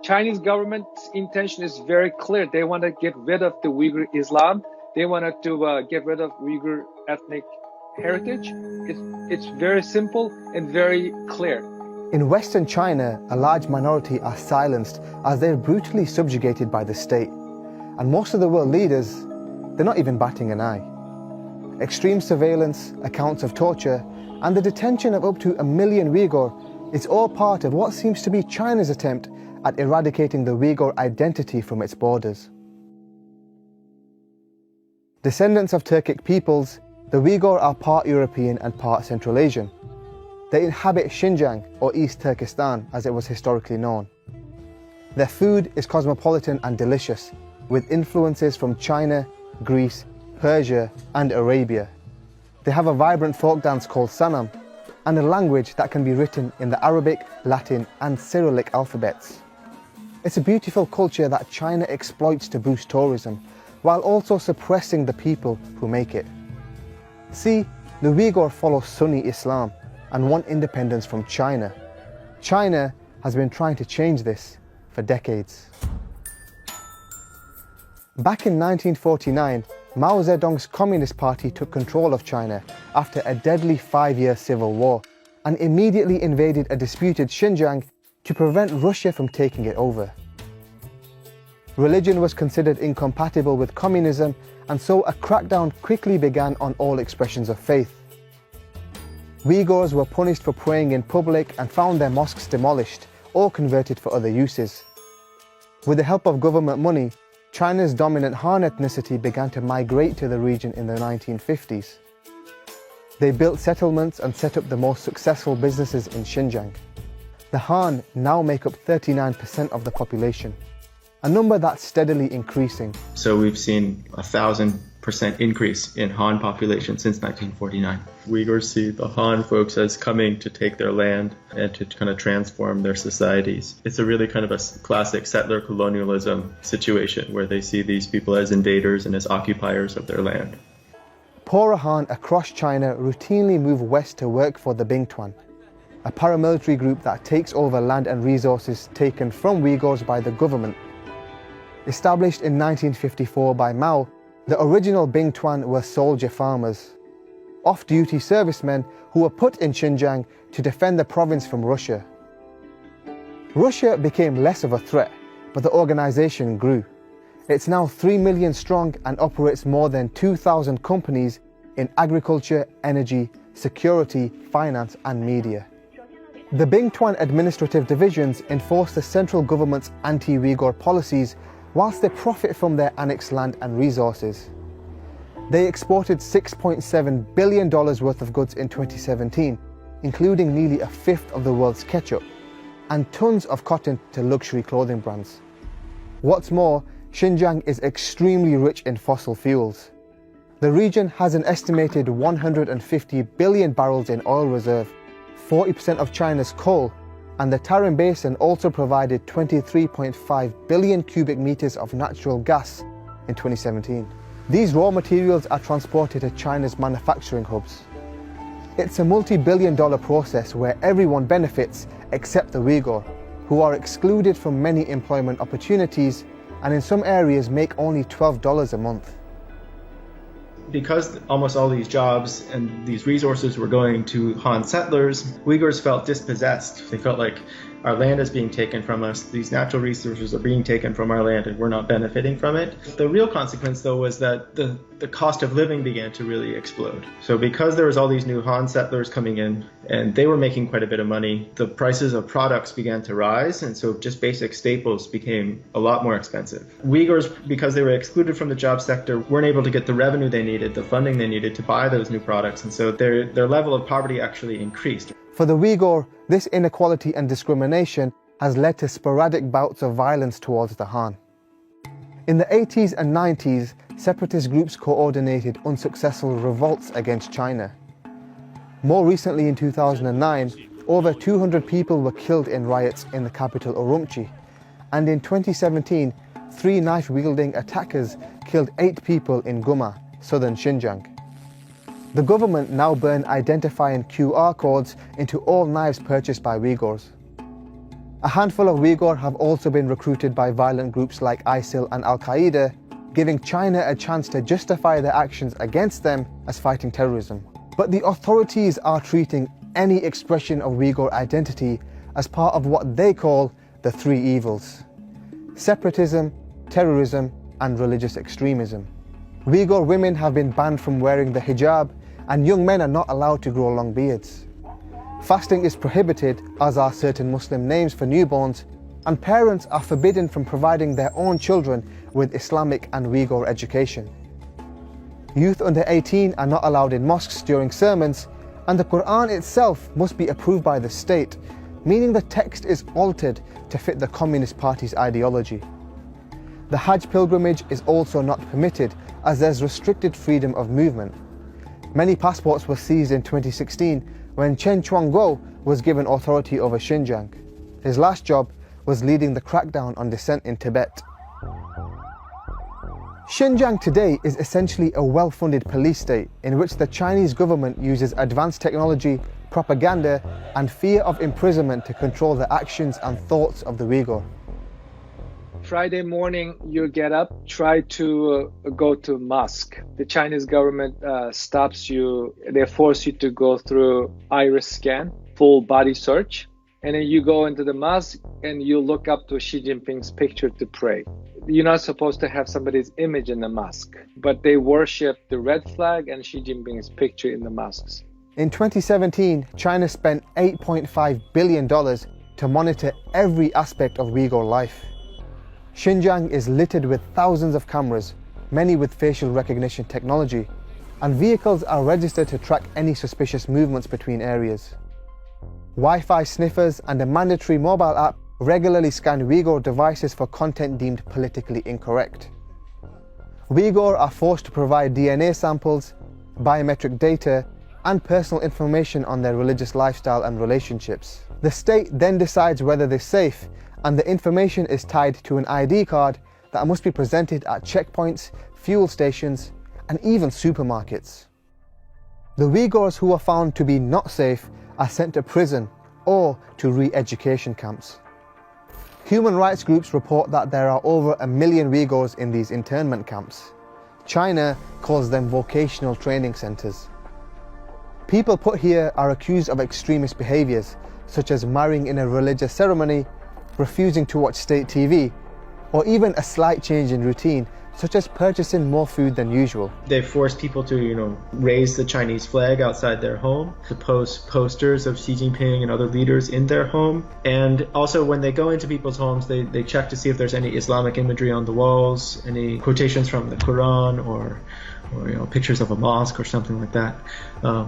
Chinese government's intention is very clear. They want to get rid of the Uyghur Islam. They wanted to get rid of Uyghur ethnic heritage. It's very simple and very clear. In Western China, a large minority are silenced as they're brutally subjugated by the state. And most of the world leaders, they're not even batting an eye. Extreme surveillance, accounts of torture, and the detention of up to 1 million Uyghur is all part of what seems to be China's attempt at eradicating the Uyghur identity from its borders. Descendants of Turkic peoples, the Uyghur are part European and part Central Asian. They inhabit Xinjiang, or East Turkestan as it was historically known. Their food is cosmopolitan and delicious, with influences from China, Greece, Persia and Arabia. They have a vibrant folk dance called Sanam, and a language that can be written in the Arabic, Latin and Cyrillic alphabets. It's a beautiful culture that China exploits to boost tourism, while also suppressing the people who make it. See, the Uyghur follow Sunni Islam and want independence from China. China has been trying to change this for decades. Back in 1949, Mao Zedong's Communist Party took control of China after a deadly 5-year civil war and immediately invaded a disputed Xinjiang to prevent Russia from taking it over. Religion was considered incompatible with communism, and so a crackdown quickly began on all expressions of faith. Uyghurs were punished for praying in public and found their mosques demolished or converted for other uses. With the help of government money, China's dominant Han ethnicity began to migrate to the region in the 1950s. They built settlements and set up the most successful businesses in Xinjiang. The Han now make up 39% of the population, a number that's steadily increasing. So we've seen 1,000% increase in Han population since 1949. Uyghurs see the Han folks as coming to take their land and to kind of transform their societies. It's a really kind of a classic settler colonialism situation where they see these people as invaders and as occupiers of their land. Poorer Han across China routinely move west to work for the Bingtuan, a paramilitary group that takes over land and resources taken from Uyghurs by the government. Established in 1954 by Mao, the original Bingtuan were soldier farmers, off-duty servicemen who were put in Xinjiang to defend the province from Russia. Russia became less of a threat, but the organization grew. It's now 3 million strong and operates more than 2,000 companies in agriculture, energy, security, finance and media. The Bingtuan administrative divisions enforce the central government's anti-Uyghur policies whilst they profit from their annexed land and resources. They exported $6.7 billion worth of goods in 2017, including nearly a fifth of the world's ketchup, and tons of cotton to luxury clothing brands. What's more, Xinjiang is extremely rich in fossil fuels. The region has an estimated 150 billion barrels in oil reserve, 40% of China's coal, and the Tarim Basin also provided 23.5 billion cubic meters of natural gas in 2017. These raw materials are transported to China's manufacturing hubs. It's a multi-billion-dollar process where everyone benefits except the Uyghur, who are excluded from many employment opportunities and in some areas make only $12 a month. Because almost all these jobs and these resources were going to Han settlers, Uyghurs felt dispossessed. They felt like our land is being taken from us, these natural resources are being taken from our land and we're not benefiting from it. The real consequence though was that the cost of living began to really explode. So because there was all these new Han settlers coming in and they were making quite a bit of money, the prices of products began to rise, and so just basic staples became a lot more expensive. Uyghurs, because they were excluded from the job sector, weren't able to get the revenue they needed, the funding they needed to buy those new products, and so their level of poverty actually increased. For the Uyghur, this inequality and discrimination has led to sporadic bouts of violence towards the Han. In the 80s and 90s, separatist groups coordinated unsuccessful revolts against China. More recently in 2009, over 200 people were killed in riots in the capital Urumqi, and in 2017, 3 knife-wielding attackers killed 8 people in Guma, southern Xinjiang. The government now burn identifying QR codes into all knives purchased by Uyghurs. A handful of Uyghur have also been recruited by violent groups like ISIL and Al-Qaeda, giving China a chance to justify their actions against them as fighting terrorism. But the authorities are treating any expression of Uyghur identity as part of what they call the three evils: separatism, terrorism, and religious extremism. Uyghur women have been banned from wearing the hijab, and young men are not allowed to grow long beards. Fasting is prohibited, as are certain Muslim names for newborns, and parents are forbidden from providing their own children with Islamic and Uyghur education. Youth under 18 are not allowed in mosques during sermons, and the Quran itself must be approved by the state, meaning the text is altered to fit the Communist Party's ideology. The Hajj pilgrimage is also not permitted, as there's restricted freedom of movement. Many passports were seized in 2016 when Chen Quanguo was given authority over Xinjiang. His last job was leading the crackdown on dissent in Tibet. Xinjiang today is essentially a well-funded police state in which the Chinese government uses advanced technology, propaganda, and fear of imprisonment to control the actions and thoughts of the Uyghur. Friday morning, you get up, try to go to mosque. The Chinese government stops you. They force you to go through iris scan, full body search. And then you go into the mosque and you look up to Xi Jinping's picture to pray. You're not supposed to have somebody's image in the mosque, but they worship the red flag and Xi Jinping's picture in the mosques. In 2017, China spent $8.5 billion to monitor every aspect of Uyghur life. Xinjiang is littered with thousands of cameras, many with facial recognition technology, and vehicles are registered to track any suspicious movements between areas. Wi-Fi sniffers and a mandatory mobile app regularly scan Uyghur devices for content deemed politically incorrect. Uyghur are forced to provide DNA samples, biometric data, and personal information on their religious lifestyle and relationships. The state then decides whether they're safe, and the information is tied to an ID card that must be presented at checkpoints, fuel stations, and even supermarkets. The Uyghurs who are found to be not safe are sent to prison or to re-education camps. Human rights groups report that there are over 1 million Uyghurs in these internment camps. China calls them vocational training centers. People put here are accused of extremist behaviors, such as marrying in a religious ceremony, refusing to watch state TV, or even a slight change in routine, such as purchasing more food than usual. They force people to, raise the Chinese flag outside their home, to post posters of Xi Jinping and other leaders in their home. And also when they go into people's homes, they check to see if there's any Islamic imagery on the walls, any quotations from the Quran, or pictures of a mosque or something like that,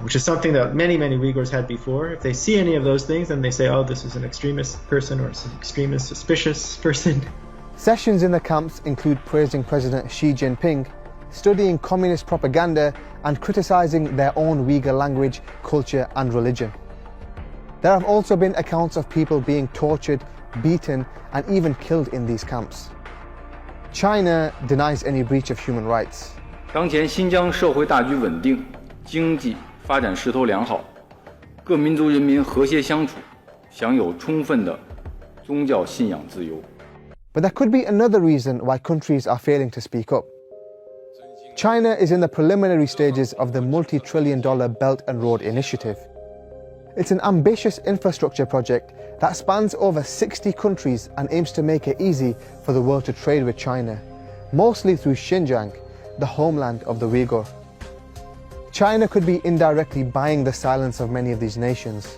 which is something that many Uyghurs had before. If they see any of those things, then they say, oh, this is an extremist person or an extremist suspicious person. Sessions in the camps include praising President Xi Jinping, studying communist propaganda, and criticizing their own Uyghur language, culture, and religion. There have also been accounts of people being tortured, beaten, and even killed in these camps. China denies any breach of human rights. 当前新疆社会大局稳定，经济发展势头良好，各民族人民和谐相处，享有充分的宗教信仰自由。 But there could be another reason why countries are failing to speak up. China is in the preliminary stages of the multi-trillion-dollar Belt and Road Initiative. It's an ambitious infrastructure project that spans over 60 countries and aims to make it easy for the world to trade with China, mostly through Xinjiang, the homeland of the Uyghur. China could be indirectly buying the silence of many of these nations.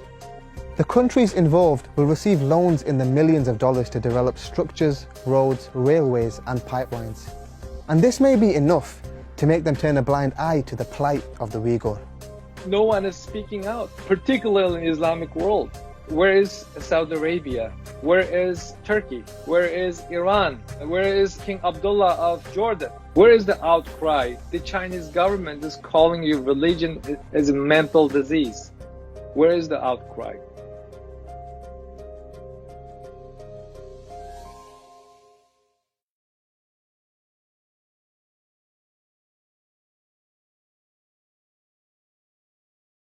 The countries involved will receive loans in the millions of dollars to develop structures, roads, railways, and pipelines. And this may be enough to make them turn a blind eye to the plight of the Uyghur. No one is speaking out, particularly in the Islamic world. Where is Saudi Arabia? Where is Turkey? Where is Iran? Where is King Abdullah of Jordan? Where is the outcry? The Chinese government is calling you religion as a mental disease. Where is the outcry?